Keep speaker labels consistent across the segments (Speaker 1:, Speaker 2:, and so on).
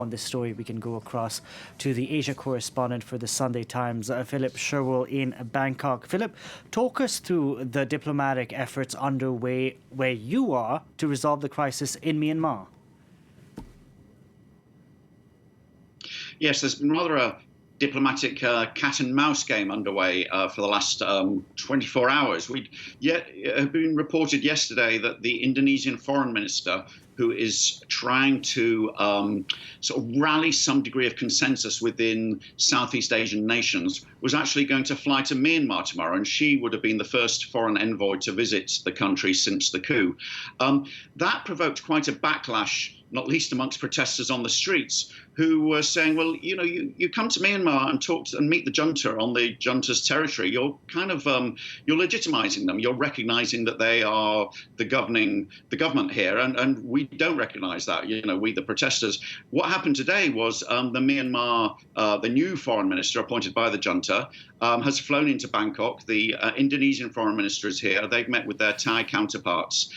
Speaker 1: On this story, we can go across to the Asia correspondent for the Sunday Times, Philip Sherwood in Bangkok. Philip, talk us through the diplomatic efforts underway where you are to resolve the crisis in Myanmar.
Speaker 2: Yes, there's been rather a diplomatic cat and mouse game underway for the last 24 hours. It had been reported yesterday that the Indonesian foreign minister, who is trying to sort of rally some degree of consensus within Southeast Asian nations, was actually going to fly to Myanmar tomorrow, and she would have been the first foreign envoy to visit the country since the coup. That provoked quite a backlash, not least amongst protesters on the streets, who were saying, well, you come to Myanmar and talk and meet the junta on the junta's territory. You're kind of you're legitimizing them. You're recognizing that they are the government here, and we don't recognize that. We the protesters. What happened today was the Myanmar, the new foreign minister appointed by the junta, has flown into Bangkok. The Indonesian foreign minister is here. They've met with their Thai counterparts.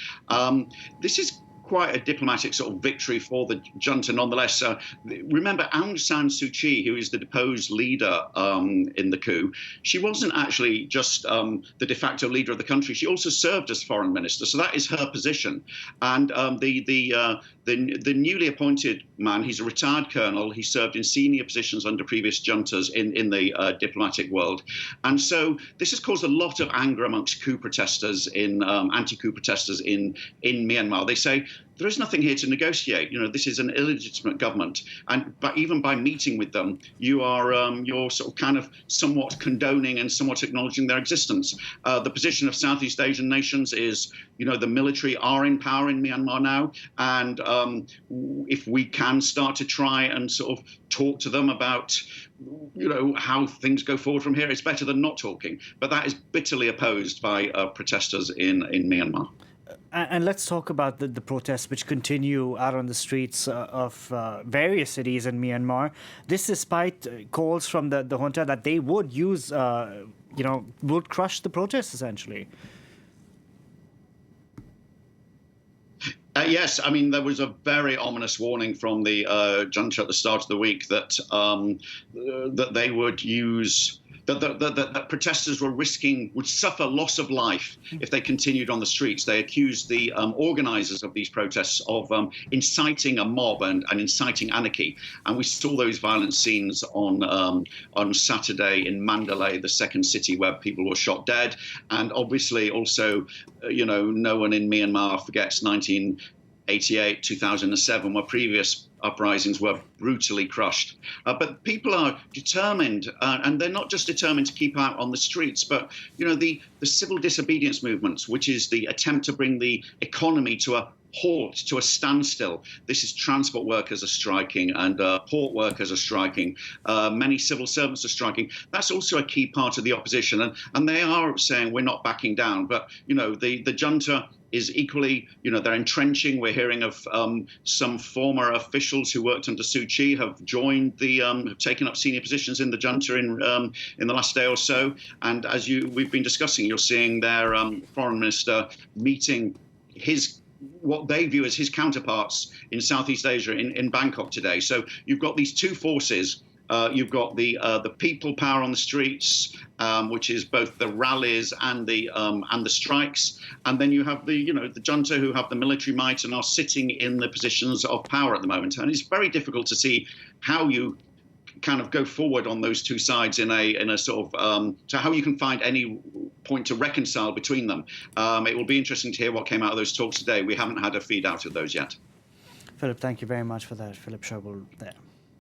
Speaker 2: This is quite a diplomatic sort of victory for the junta nonetheless. Remember, Aung San Suu Kyi, who is the deposed leader in the coup, she wasn't actually just the de facto leader of the country. She also served as foreign minister. So that is her position. And the newly appointed man, he's a retired colonel. He served in senior positions under previous juntas in the diplomatic world. And so this has caused a lot of anger amongst coup protesters, anti-coup protesters in Myanmar. They say, there is nothing here to negotiate. This is an illegitimate government, but even by meeting with them, you're sort of kind of somewhat condoning and somewhat acknowledging their existence. The position of Southeast Asian nations is, the military are in power in Myanmar now, and if we can start to try and sort of talk to them about, how things go forward from here, it's better than not talking. But that is bitterly opposed by protesters in Myanmar.
Speaker 1: And let's talk about the protests which continue out on the streets of various cities in Myanmar. This despite calls from the junta that they would would crush the protests, essentially.
Speaker 2: Yes, I mean, there was a very ominous warning from the junta at the start of the week that they would use. That protesters would suffer loss of life if they continued on the streets. They accused the organizers of these protests of inciting a mob and inciting anarchy. And we saw those violent scenes on Saturday in Mandalay, the second city where people were shot dead. And obviously also, no one in Myanmar forgets 1988, 2007, where previous uprisings were brutally crushed. But people are determined, and they're not just determined to keep out on the streets, but, the civil disobedience movements, which is the attempt to bring the economy to a halt, to a standstill. This is transport workers are striking and port workers are striking. Many civil servants are striking. That's also a key part of the opposition. And they are saying we're not backing down. But, the junta is equally, they're entrenching. We're hearing of some former officials who worked under Suu Kyi have joined have taken up senior positions in the junta in the last day or so. And as we've been discussing, you're seeing their foreign minister meeting what they view as his counterparts in Southeast Asia in Bangkok today. So you've got these two forces. You've got the people power on the streets, which is both the rallies and the strikes, and then you have the junta who have the military might and are sitting in the positions of power at the moment. And it's very difficult to see how you kind of go forward on those two sides in a sort of so how you can find any point to reconcile between them. It will be interesting to hear what came out of those talks today. We haven't had a feed out of those yet.
Speaker 1: Philip, thank you very much for that. Philip Sherwood there.